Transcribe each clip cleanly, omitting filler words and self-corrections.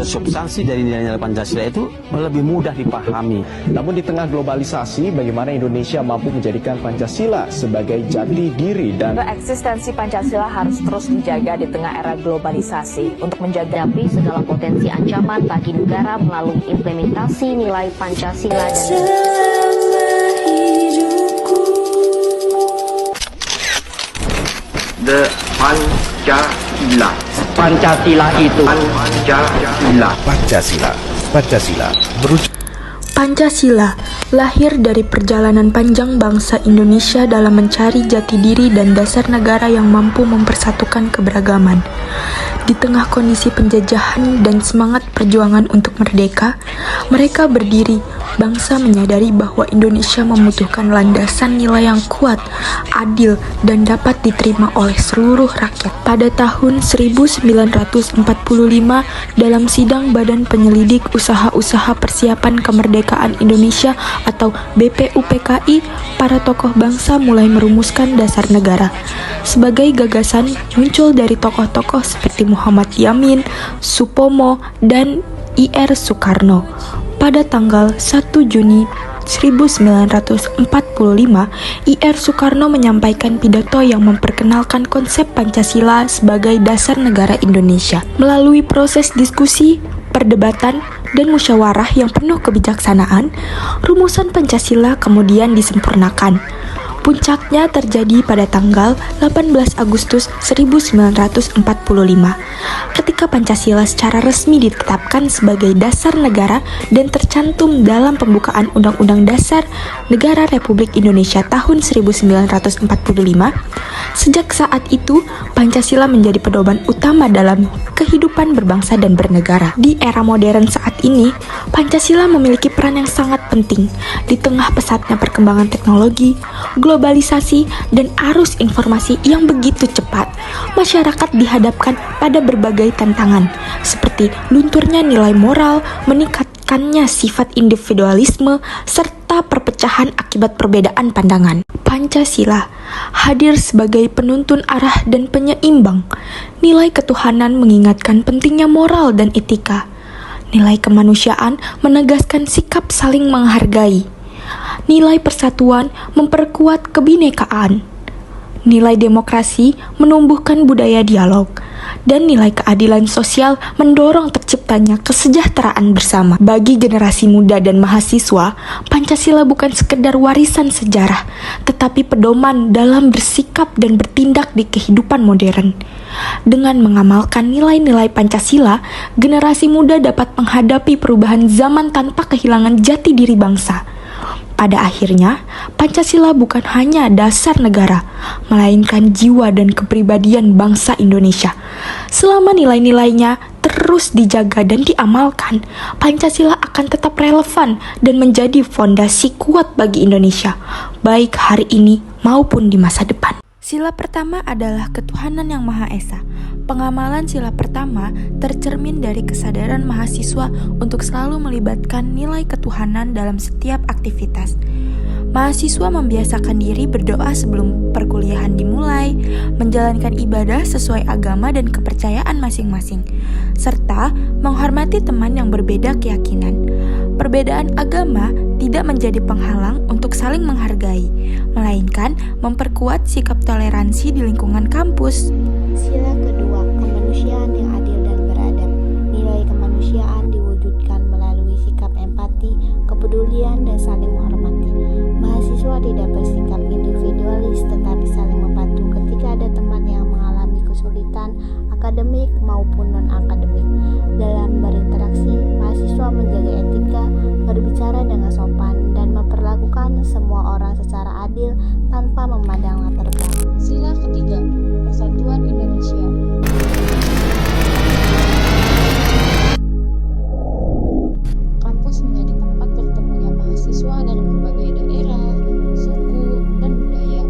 atau substansi dari nilai-nilai Pancasila itu lebih mudah dipahami. Namun di tengah globalisasi, bagaimana Indonesia mampu menjadikan Pancasila sebagai jati diri dan eksistensi Pancasila harus terus dijaga di tengah era globalisasi untuk menjaga segala potensi ancaman bagi negara melalui implementasi nilai Pancasila dan The Pancasila. Pancasila itu Pancasila merujuk Pancasila lahir dari perjalanan panjang bangsa Indonesia dalam mencari jati diri dan dasar negara yang mampu mempersatukan keberagaman. Di tengah kondisi penjajahan dan semangat perjuangan untuk merdeka, mereka berdiri, bangsa menyadari bahwa Indonesia membutuhkan landasan nilai yang kuat, adil, dan dapat diterima oleh seluruh rakyat. Pada tahun 1945, dalam sidang Badan Penyelidik Usaha-Usaha Persiapan Kemerdekaan Indonesia atau BPUPKI, para tokoh bangsa mulai merumuskan dasar negara. Sebagai gagasan muncul dari tokoh-tokoh seperti Muhammad Yamin, Supomo, dan Ir Soekarno. Pada tanggal 1 Juni 1945, Ir Soekarno menyampaikan pidato yang memperkenalkan konsep Pancasila sebagai dasar negara Indonesia. Melalui proses diskusi, perdebatan, dan musyawarah yang penuh kebijaksanaan, rumusan Pancasila kemudian disempurnakan. Puncaknya terjadi pada tanggal 18 Agustus 1945, ketika Pancasila secara resmi ditetapkan sebagai dasar negara dan tercantum dalam pembukaan Undang-Undang Dasar Negara Republik Indonesia tahun 1945. Sejak saat itu, Pancasila menjadi pedoman utama dalam kehidupan berbangsa dan bernegara. Di era modern saat ini, Pancasila memiliki peran yang sangat penting di tengah pesatnya perkembangan teknologi, globalisasi, dan arus informasi yang begitu cepat. Masyarakat dihadapkan pada berbagai tantangan, seperti lunturnya nilai moral, meningkatkannya sifat individualisme, serta perpecahan akibat perbedaan pandangan. Pancasila hadir sebagai penuntun arah dan penyeimbang. Nilai ketuhanan mengingatkan pentingnya moral dan etika. Nilai kemanusiaan menegaskan sikap saling menghargai. Nilai persatuan memperkuat kebinekaan. Nilai demokrasi menumbuhkan budaya dialog. Dan nilai keadilan sosial mendorong terciptanya kesejahteraan bersama. Bagi generasi muda dan mahasiswa, Pancasila bukan sekedar warisan sejarah, tetapi pedoman dalam bersikap dan bertindak di kehidupan modern. Dengan mengamalkan nilai-nilai Pancasila, generasi muda dapat menghadapi perubahan zaman tanpa kehilangan jati diri bangsa. Pada akhirnya, Pancasila bukan hanya dasar negara, melainkan jiwa dan kepribadian bangsa Indonesia. Selama nilai-nilainya terus dijaga dan diamalkan, Pancasila akan tetap relevan dan menjadi fondasi kuat bagi Indonesia, baik hari ini maupun di masa depan. Sila pertama adalah ketuhanan yang Maha Esa. Pengamalan sila pertama tercermin dari kesadaran mahasiswa untuk selalu melibatkan nilai ketuhanan dalam setiap aktivitas. Mahasiswa membiasakan diri berdoa sebelum perkuliahan dimulai, menjalankan ibadah sesuai agama dan kepercayaan masing-masing, serta menghormati teman yang berbeda keyakinan. Perbedaan agama tidak menjadi penghalang untuk saling menghargai, melainkan memperkuat sikap toleransi di lingkungan kampus. Sila kedua, kemanusiaan yang adil dan beradab. Nilai kemanusiaan diwujudkan melalui sikap empati, kepedulian, dan saling menghormati. Mahasiswa tidak bersikap individualis tetapi saling membantu ketika ada teman yang mengalami kesulitan akademik maupun non-akademik. Dalam berinteraksi, mahasiswa menjaga etika, berbicara dengan sopan, dan memperlakukan semua orang secara adil tanpa memandang latar belakang. Sila ketiga, Persatuan Indonesia. Kampus menjadi tempat bertemunya mahasiswa dari berbagai daerah, suku, dan budaya.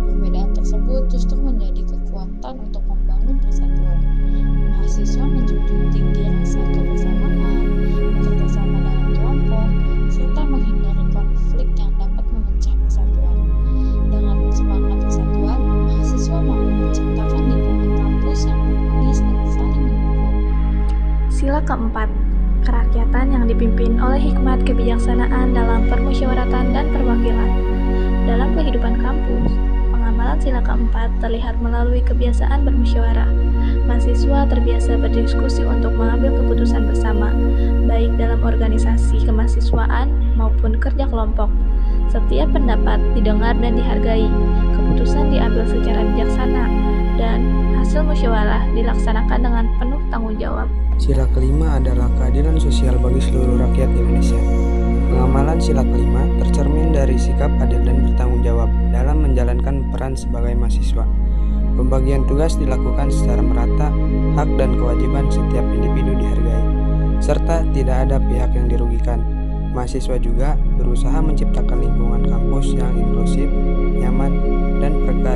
Perbedaan tersebut justru menjadi kekuatan untuk membangun persatuan. Mahasiswa menjunjung tinggi rasa kebersamaan, bekerjasama dalam kelompok, serta menghindari konflik yang dapat memecah persatuan. Dengan semangat persatuan, mahasiswa mampu menciptakan lingkungan kampus yang kebijaksanaan dalam permusyawaratan dan perwakilan. Dalam kehidupan kampus, pengamalan sila keempat terlihat melalui kebiasaan bermusyawarah. Mahasiswa terbiasa berdiskusi untuk mengambil keputusan bersama, baik dalam organisasi kemahasiswaan maupun kerja kelompok. Setiap pendapat didengar dan dihargai, keputusan diambil secara bijaksana, dan hasil musyawarah dilaksanakan dengan penuh tanggung jawab. Sila kelima adalah keadilan sosial bagi seluruh rakyat Indonesia. Pengamalan sila kelima tercermin dari sikap adil dan bertanggung jawab dalam menjalankan peran sebagai mahasiswa. Pembagian tugas dilakukan secara merata, hak dan kewajiban setiap individu dihargai, serta tidak ada pihak yang dirugikan. Mahasiswa juga berusaha menciptakan lingkungan kampus yang inklusif, nyaman, dan berkelanjutan